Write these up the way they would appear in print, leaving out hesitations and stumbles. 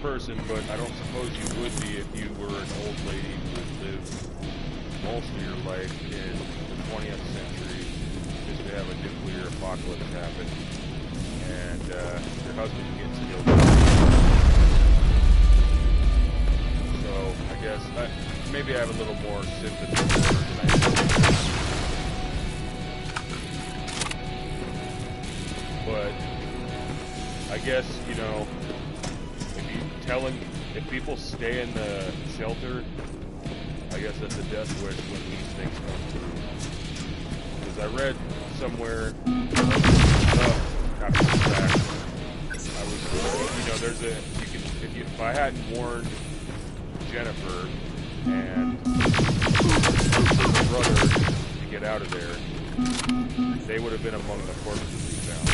person, but I don't suppose you would be if you were an old lady who had lived most of your life in the 20th century just to have a nuclear apocalypse happen and your husband gets killed. So I guess maybe I have a little more sympathy for her than I do. But I guess, you know, if people stay in the shelter, I guess that's a death wish when these things come through. Because I read somewhere, after the fact, you know, if I hadn't warned Jennifer and her brother to get out of there, they would have been among the corpses we found.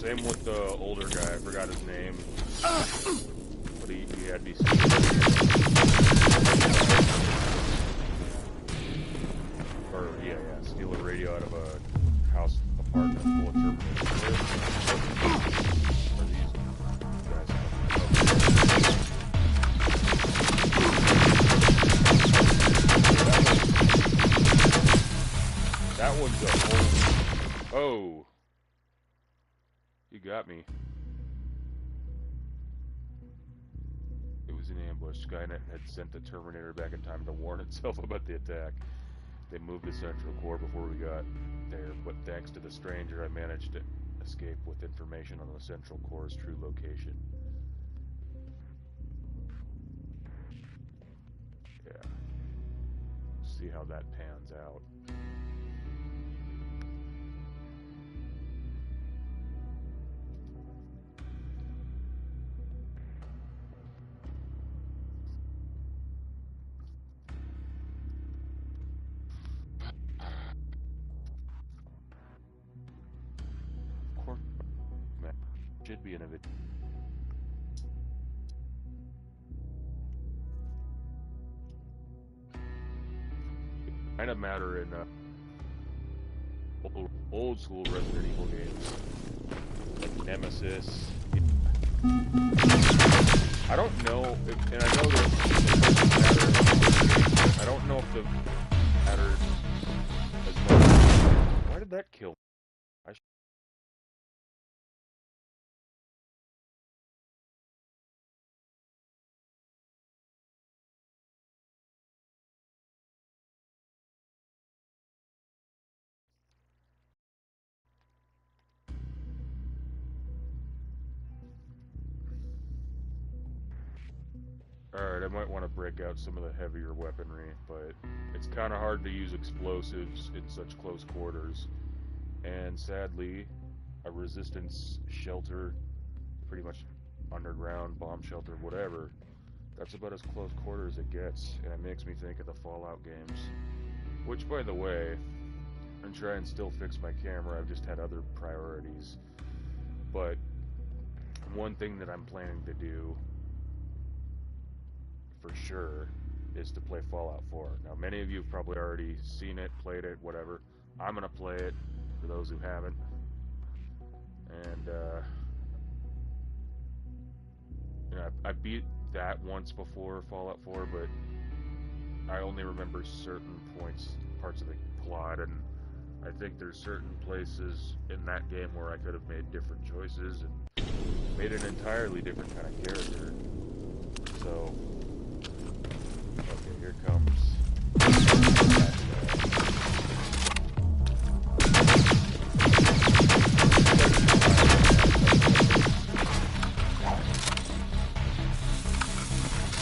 Same with the older guy, I forgot his name. But he had me steal steal a radio out of a house apartment full of Terminators. Are these guys? That one's a whole... Oh! You got me. It was an ambush. Skynet had sent the Terminator back in time to warn itself about the attack. They moved the central core before we got there, but thanks to the stranger, I managed to escape with information on the central core's true location. Yeah. See how that pans out. Should be in a video. Kind of matter in old school Resident Evil games, like Nemesis. I don't know, and I know that I don't know if the matter as much. Why did that kill me? Alright, I might want to break out some of the heavier weaponry, but it's kind of hard to use explosives in such close quarters. And sadly, a resistance shelter, pretty much underground, bomb shelter, whatever, that's about as close quarter as it gets, and it makes me think of the Fallout games. Which, by the way, I'm trying to still fix my camera, I've just had other priorities. But one thing that I'm planning to do for sure is to play Fallout 4. Now, many of you have probably already seen it, played it, whatever. I'm gonna play it for those who haven't. And you know, I beat that once before, Fallout 4, but I only remember certain parts of the plot, and I think there's certain places in that game where I could have made different choices and made an entirely different kind of character. So, okay, here comes.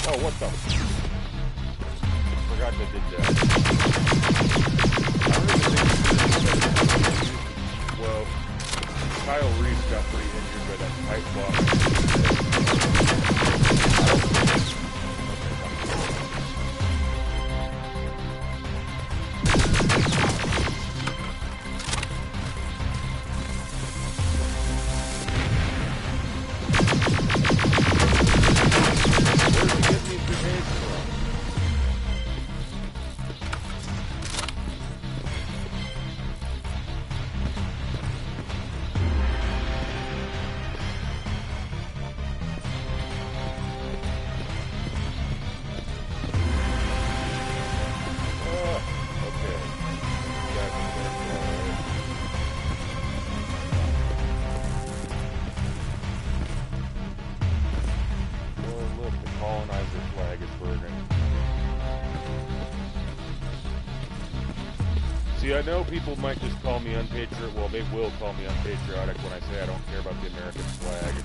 Oh, what the? Forgot they did that. Well, Kyle Reese got pretty injured by that pipe bomb. See, I know people might just call me unpatriotic. Well, they will call me unpatriotic when I say I don't care about the American flag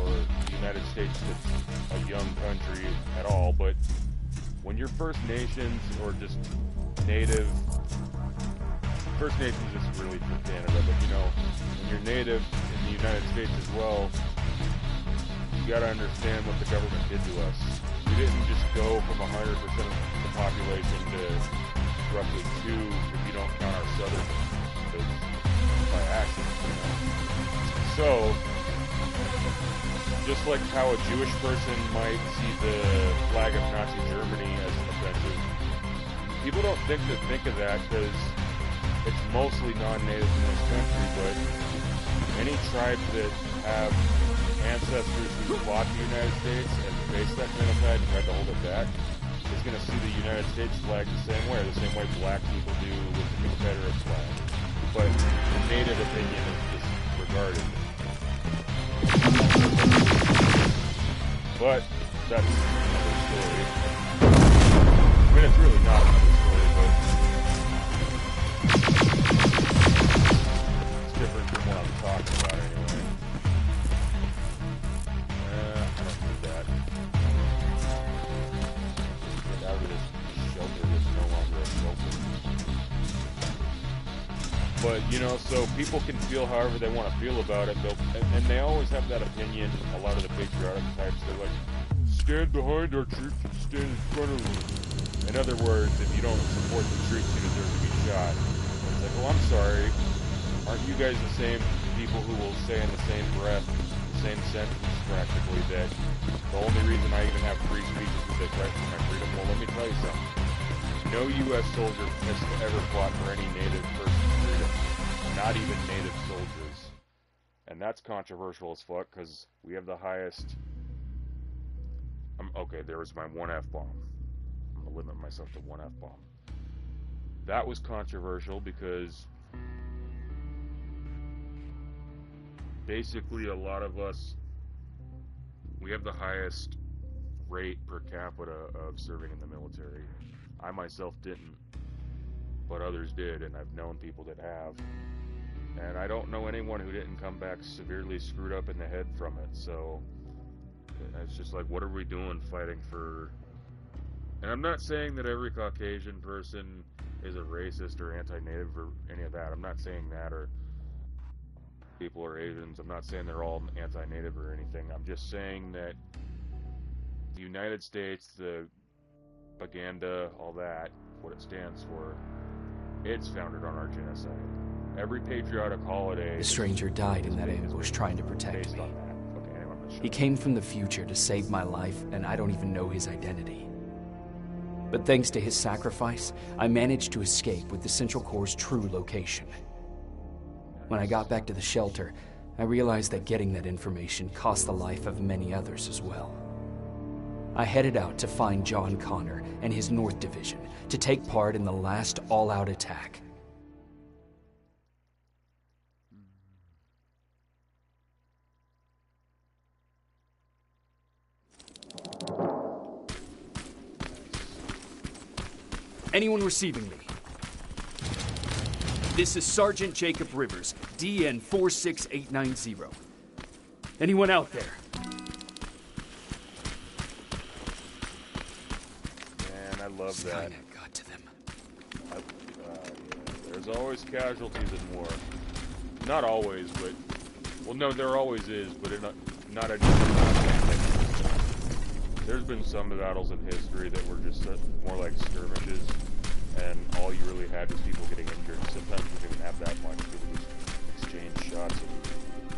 or the United States that's a young country at all. But when you're First Nations or just Native, First Nations is really for Canada, but you know, when you're Native in the United States as well, you gotta understand what the government did to us. We didn't just go from 100% of the population to roughly 2 if you don't count our southern by accident, you know. So, just like how a Jewish person might see the flag of Nazi Germany as offensive, people don't think of that because it's mostly non-native in this country, but any tribe that have ancestors who fought the United States and faced that genocide and tried to hold it back is going to see the United States flag the same way black people do with the Confederate flag. But the native opinion is disregarded. But that's another story. I mean, it's really not another story, but it's different from what I'm talking about anyway. I don't need that. Get out of this shelter that's no longer a shelter. But, you know, so people can feel however they want to feel about it, and they always have that opinion, a lot of the patriotic types, they're like, stand behind our troops and stand in front of them. In other words, if you don't support the troops, you deserve to be shot. And it's like, well, I'm sorry, aren't you guys the same people who will say in the same breath, the same sentence practically, that the only reason I even have free speech is because they fight for my freedom? Well, let me tell you something. No U.S. soldier has ever fought for any native person's freedom. Not even native soldiers. And that's controversial as fuck, because we have the highest... okay, there was my one F-bomb. I'm going to limit myself to one F-bomb. That was controversial because... basically, a lot of us... we have the highest rate per capita of serving in the military. I myself didn't, but others did, and I've known people that have. And I don't know anyone who didn't come back severely screwed up in the head from it, so it's just like, what are we doing fighting for... And I'm not saying that every Caucasian person is a racist or anti-native or any of that. I'm not saying that, or people are Asians. I'm not saying they're all anti-native or anything. I'm just saying that the United States, the propaganda, all that, what it stands for, it's founded on our genocide. Every patriotic holiday... The stranger died in that ambush trying to protect me. He came from the future to save my life, and I don't even know his identity. But thanks to his sacrifice, I managed to escape with the Central Corps' true location. When I got back to the shelter, I realized that getting that information cost the life of many others as well. I headed out to find John Connor and his North Division to take part in the last all-out attack. Anyone receiving me? This is Sergeant Jacob Rivers, DN 46890. Anyone out there? Man, I love that. Skynet got to them. There's always casualties in war. Not always, but... well, no, there always is, but not a... There's been some battles in history that were just more like skirmishes, and all you really had was people getting injured. Sometimes you didn't even have that much. People just exchange shots and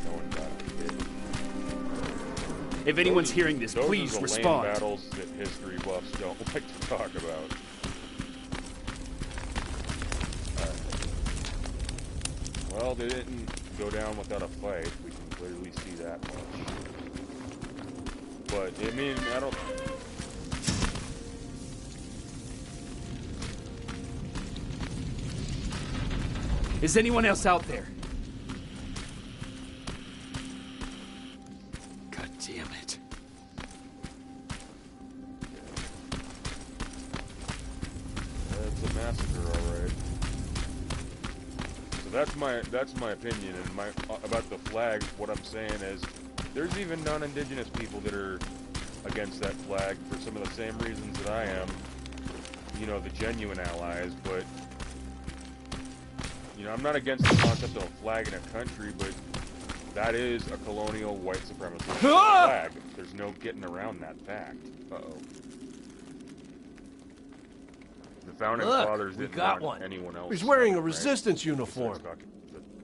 no one got hit. If anyone's hearing this, please respond. Lame battles that history buffs don't like to talk about. Well, they didn't go down without a fight. We can clearly see that much. But, I mean, I don't... Is anyone else out there? God damn it. It's a massacre, alright. that's my opinion, and about the flag. What I'm saying is, there's even non-indigenous people that are against that flag for some of the same reasons that I am. You know, the genuine allies, but you know, I'm not against the concept of a flag in a country, but that is a colonial white supremacist flag. There's no getting around that fact. Uh-oh. The founding fathers didn't want anyone else. He's wearing a resistance uniform.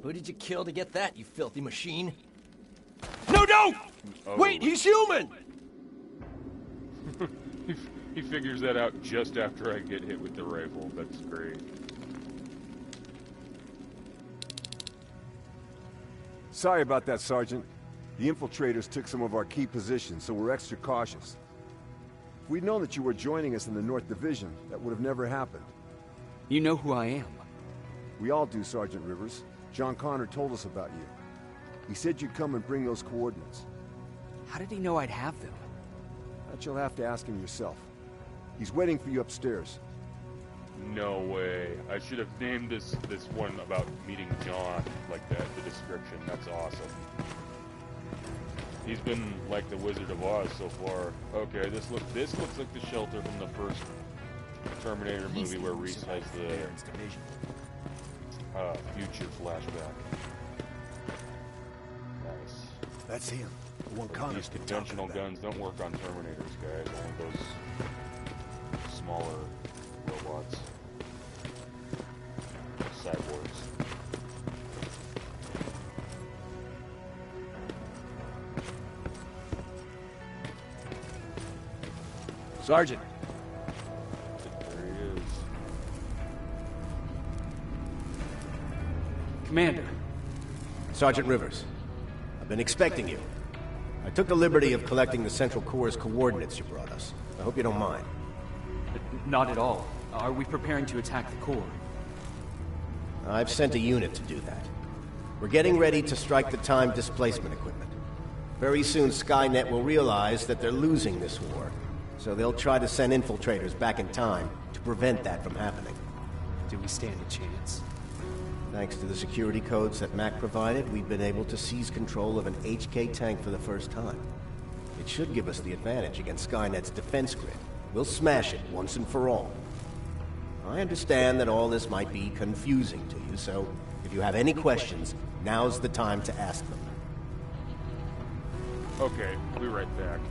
Who did you kill to get that, you filthy machine? No, don't! Oh. Wait, he's human! He figures that out just after I get hit with the rifle. That's great. Sorry about that, Sergeant. The infiltrators took some of our key positions, so we're extra cautious. If we'd known that you were joining us in the North Division, that would have never happened. You know who I am. We all do, Sergeant Rivers. John Connor told us about you. He said you'd come and bring those coordinates. How did he know I'd have them? That you'll have to ask him yourself. He's waiting for you upstairs. No way. I should have named this one about meeting John like that, the description. That's awesome. He's been like the Wizard of Oz so far. Okay, this looks like the shelter from the first Terminator movie where Reese has the future flashback. Nice. That's him. The one Connor's These conventional guns don't work on Terminators, guys. Only those smaller robots. Cyborgs. Sergeant. There he is. Commander. Sergeant Rivers, I've been expecting you. I took the liberty of collecting the Central Corps' coordinates you brought us. I hope you don't mind. Not at all. Are we preparing to attack the Corps? I've sent a unit to do that. We're getting ready to strike the time displacement equipment. Very soon Skynet will realize that they're losing this war, so they'll try to send infiltrators back in time to prevent that from happening. Do we stand a chance? Thanks to the security codes that Mac provided, we've been able to seize control of an HK tank for the first time. It should give us the advantage against Skynet's defense grid. We'll smash it once and for all. I understand that all this might be confusing to you, so if you have any questions, now's the time to ask them. Okay, I'll be right back.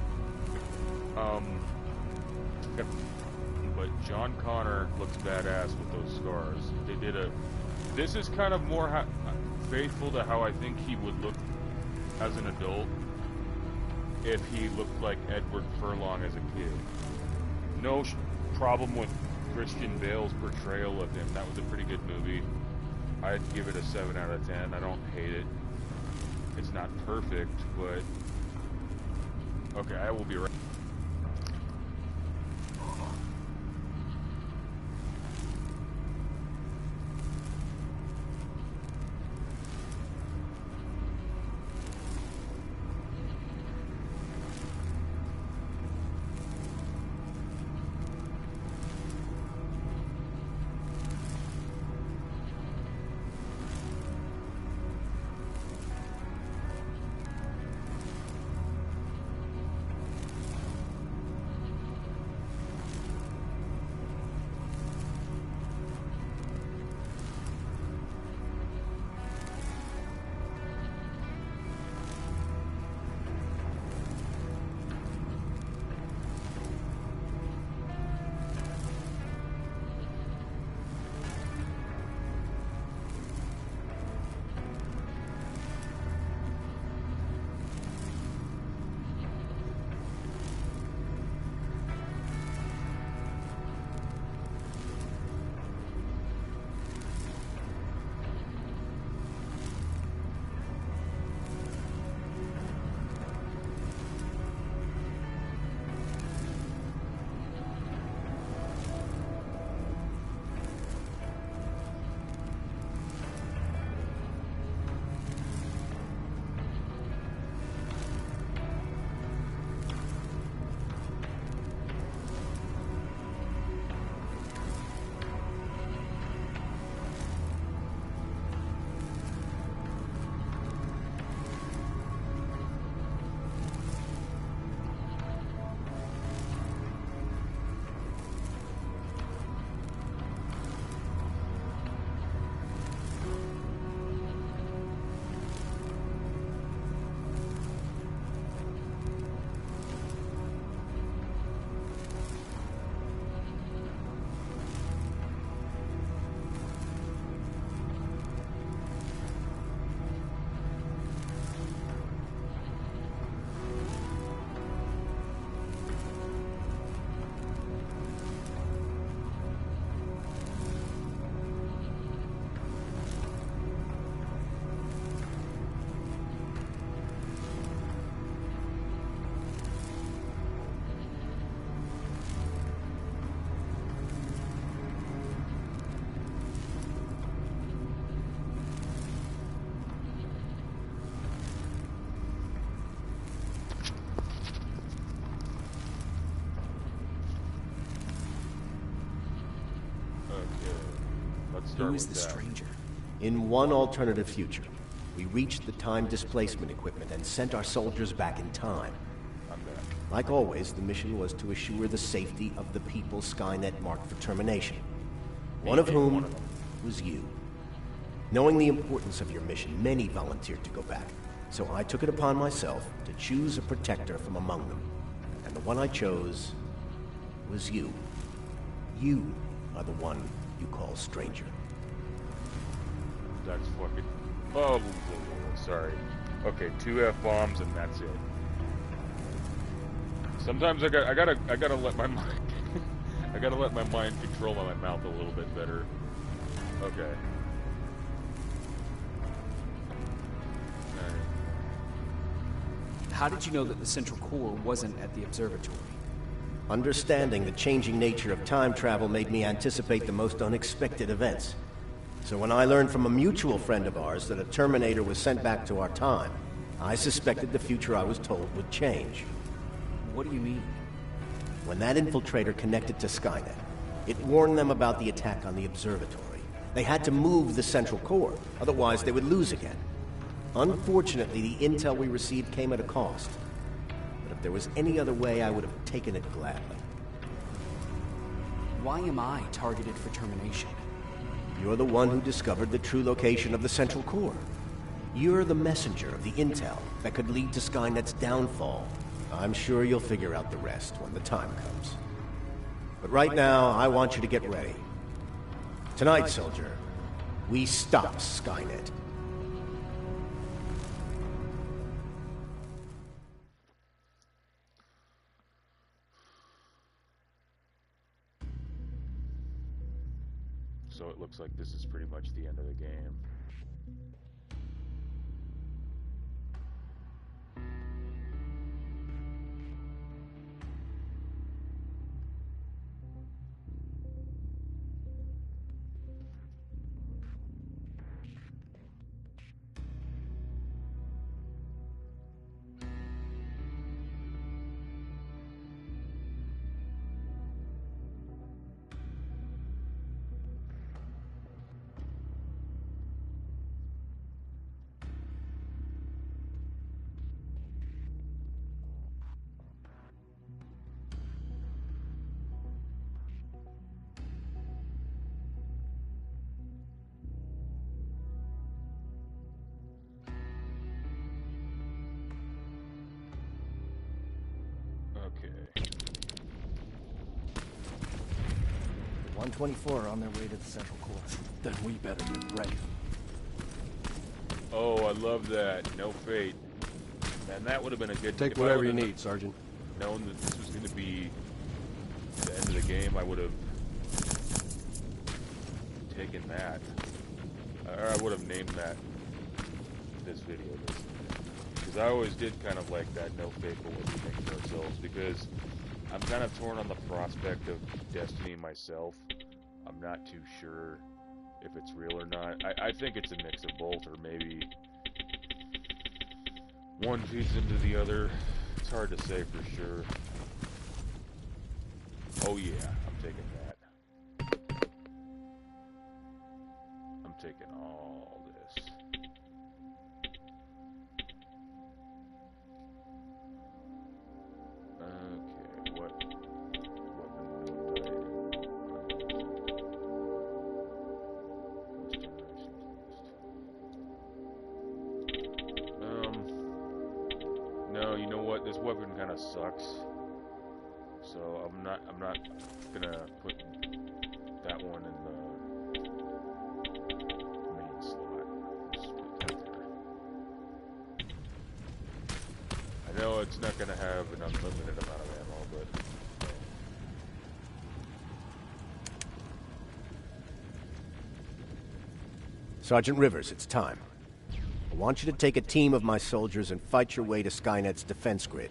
But John Connor looks badass with those scars. They did this is kind of more faithful to how I think he would look as an adult if he looked like Edward Furlong as a kid. No problem with Christian Bale's portrayal of him. That was a pretty good movie. I'd give it a 7 out of 10. I don't hate it. It's not perfect, but... Okay, I will be right... let's start Who is with the that. stranger? In one alternative future, we reached the time displacement equipment and sent our soldiers back in time. I'm back. Like always, the mission was to assure the safety of the people Skynet marked for termination. One of whom was you. Knowing the importance of your mission, many volunteered to go back. So I took it upon myself to choose a protector from among them. And the one I chose was you. You are the one you call stranger. That's fucking... Oh, sorry. Okay, 2 F-bombs and that's it. Sometimes I gotta let my mind... I gotta let my mind control my mouth a little bit better. Okay. How did you know that the central core wasn't at the observatory? Understanding the changing nature of time travel made me anticipate the most unexpected events. So when I learned from a mutual friend of ours that a Terminator was sent back to our time, I suspected the future I was told would change. What do you mean? When that infiltrator connected to Skynet, it warned them about the attack on the observatory. They had to move the central core, otherwise they would lose again. Unfortunately, the intel we received came at a cost. But if there was any other way, I would have taken it gladly. Why am I targeted for termination? You're the one who discovered the true location of the central core. You're the messenger of the intel that could lead to Skynet's downfall. I'm sure you'll figure out the rest when the time comes. But right now, I want you to get ready. Tonight, soldier, we stop Skynet. So it looks like this is pretty much the end of the game. Okay. 124 on their way to the central core. Then we better get ready. Oh, I love that. No fate. Man, that would have been a good... Take if I whatever you would've need, Sergeant. known that this was going to be the end of the game, I would have taken that. Or I would have named that this video. Because I always did kind of like that no fate, but what we think for ourselves. Because I'm kind of torn on the prospect of Destiny myself. I'm not too sure if it's real or not. I think it's a mix of both, or maybe one feeds into the other. It's hard to say for sure. Oh yeah, I'm taking that. I'm taking all this. Okay, what no, you know what? This weapon kind of sucks. So I'm not gonna put that one in the main slot. Just put that there. I know it's not gonna have an unlimited amount of ammo, but Sergeant Rivers, it's time. I want you to take a team of my soldiers and fight your way to Skynet's defense grid.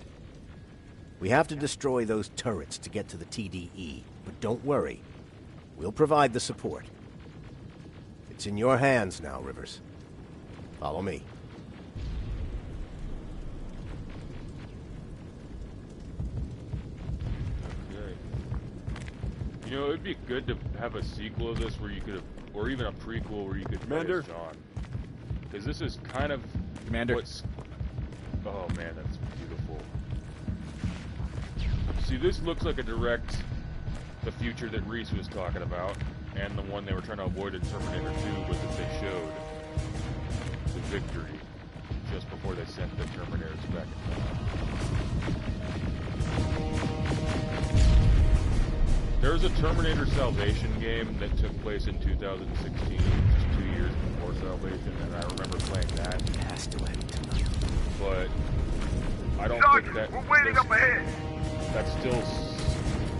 We have to destroy those turrets to get to the TDE, but don't worry. We'll provide the support. It's in your hands now, Rivers. Follow me. okay. You know, it'd be good to have a sequel of this where you could, or even a prequel where you could play as John. Because this is kind of what's... Oh man, that's beautiful. See, this looks like a direct... the future that Reese was talking about, and the one they were trying to avoid in Terminator 2, but that they showed. The victory. Just before they sent the Terminators back in time. There was a Terminator Salvation game that took place in 2016, just 2 years before Salvation, and I remember playing that. It has to end tonight. But I don't Sergeant, think that... we're waiting up ahead! That's still...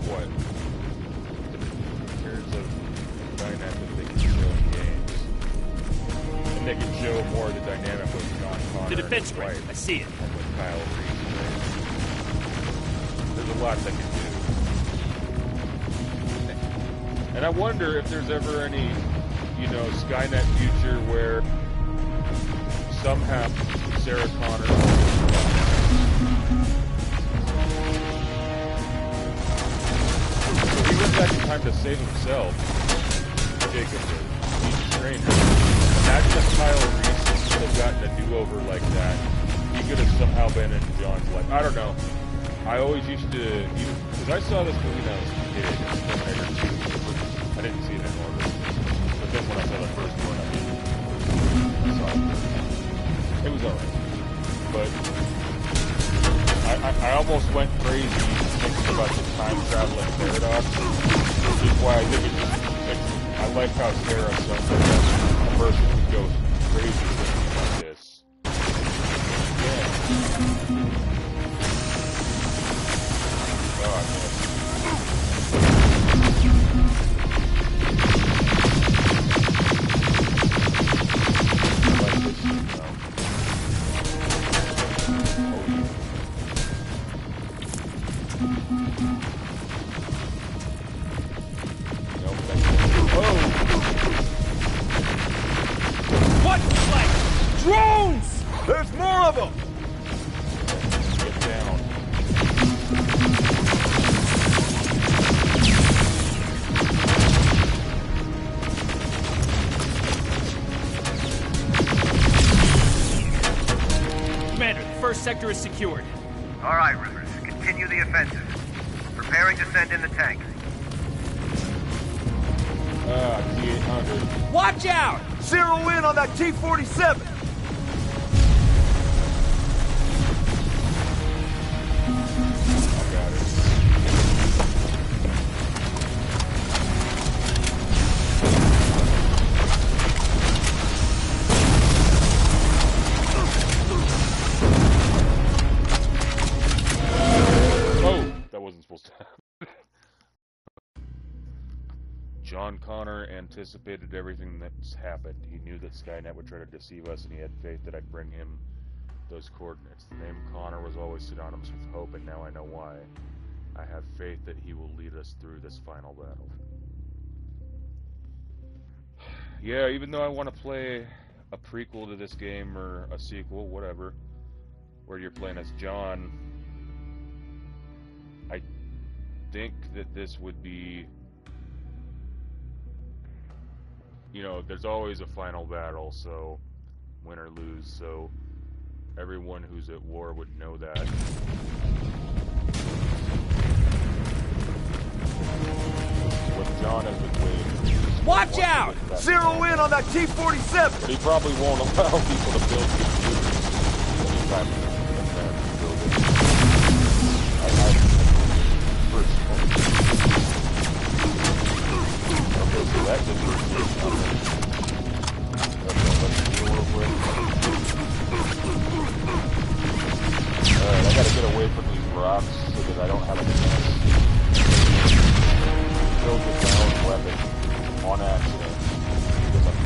what? In terms of dynamic they can show in games. And they can show more of the dynamic with John Connor. The defense grid, I see it. And with Kyle Reese. There's a lot they can do. And I wonder if there's ever any, you know, Skynet future where somehow Sarah Connor he went back in time to save himself. Jacob did. He's a stranger. Imagine if Kyle Reese could have gotten a do-over like that. He could have somehow been in John's life. I don't know. I always used to, because I saw this movie when I was a kid, Terminator 2. I didn't see it in order. But then when I saw the first one, I saw it. It was alright. But I almost went crazy thinking about the time traveling paradox, which is why I think it's just, I like how Sarah sounds like a person who goes crazy thinking like this. Yeah. Oh, I missed. What? Like drones! There's more of them! Get down. Commander, the first sector is secured. All right, Rivers. Continue the offensive. Preparing to send in the tank. T-800. Watch out! Zero in on that T-47! I got it. Oh, that wasn't supposed to happen. John Connor anticipated everything that's happened. He knew that Skynet would try to deceive us, and he had faith that I'd bring him those coordinates. The name Connor was always synonymous with hope, and now I know why. I have faith that he will lead us through this final battle. Yeah, even though I want to play a prequel to this game, or a sequel, whatever, where you're playing as John, I think that this would be... You know, there's always a final battle, so win or lose, so everyone who's at war would know that. What John has been waiting. Watch out! Zero in on that T-47! But he probably won't allow people to build computers anytime in that building. Okay, so that didn't work. Okay, let's do real quick. Alright, I gotta get away from these rocks so that I don't have a chance to build with my own weapon on accident. Because I'm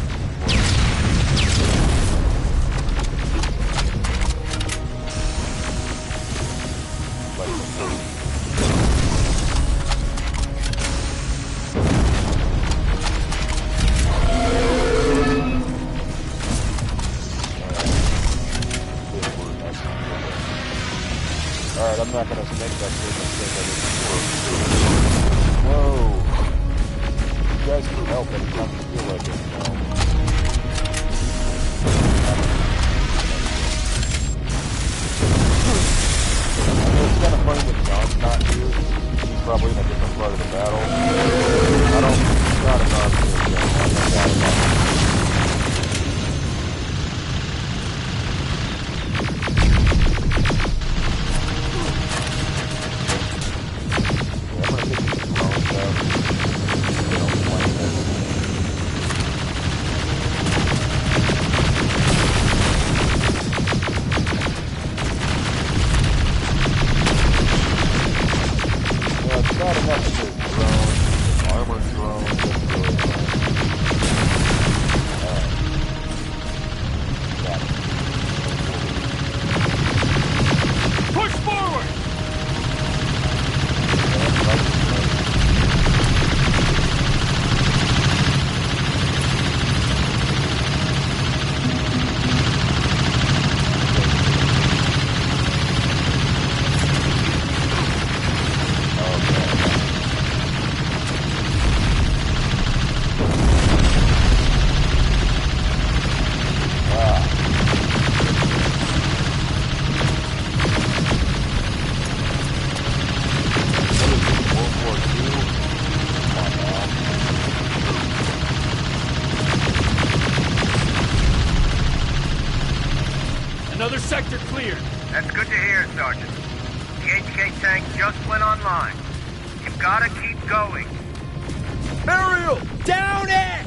Alright, I'm not gonna make that same mistake I did before. Whoa! Another sector cleared. That's good to hear, Sergeant. The HK tank just went online. You've gotta keep going. Aerial! Down it!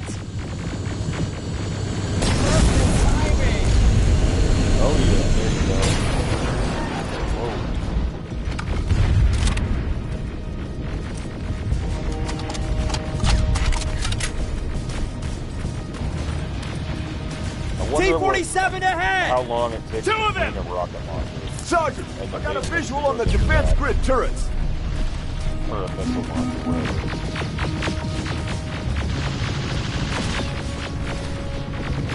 Oh yeah, there you go. Whoa. T-47 ahead! How long it takes Two to of them! bring a rocket launcher Sergeant, And I the got a basement visual on the goes into defense that. grid turrets. for a missile launcher, wherever it is.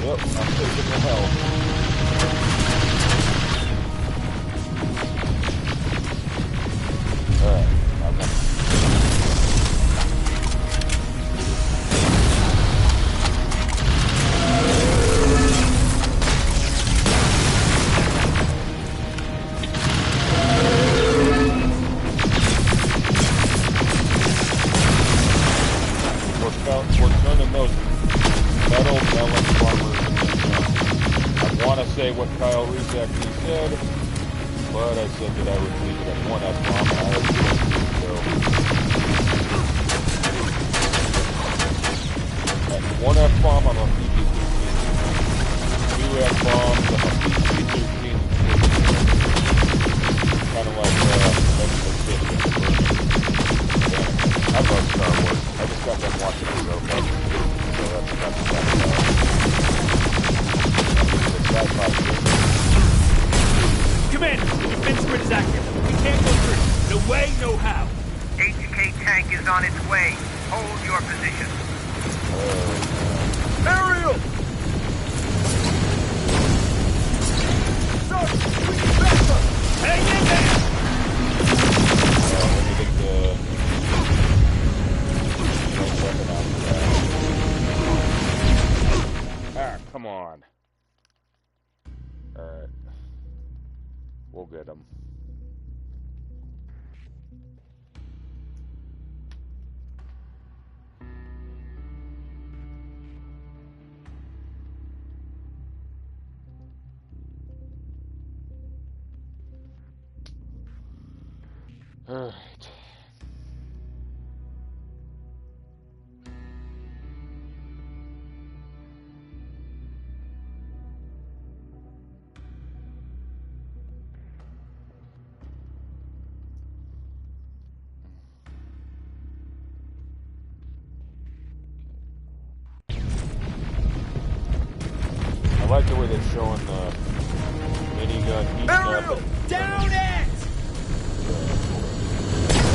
Yep, I'm taking the help. Alright, I'm gonna... We're turning those metal melon farmers into I want to say what Kyle Reese actually said, but I said that I would leave it at one F-bomb, and I was going to, so... At one F-bomb, I'm on PG-13. Two F-bombs, I'm on PG-13. Kind of like, that's the kid with the burning. I love Star Wars. I just got done watching it so much. So that's Commander, the defense grid is active. We can't go through. No way, no how. HK tank is on its way. Hold your position. Aerial! Sergeant, we can back up! Hang in there! let me get the weapon out. Ah, come on. Alright. We'll get him. Alright. I like the way they're showing the minigun heating up. Aerial! Down it!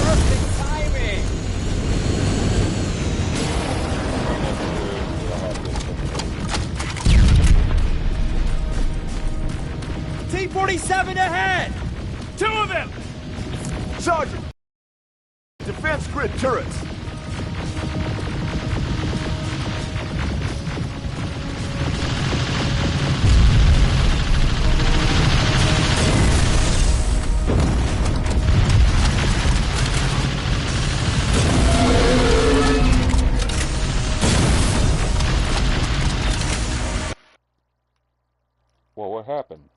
Perfect timing! T-47 ahead! Two of them! Sergeant! Defense grid turrets! Well, what happened?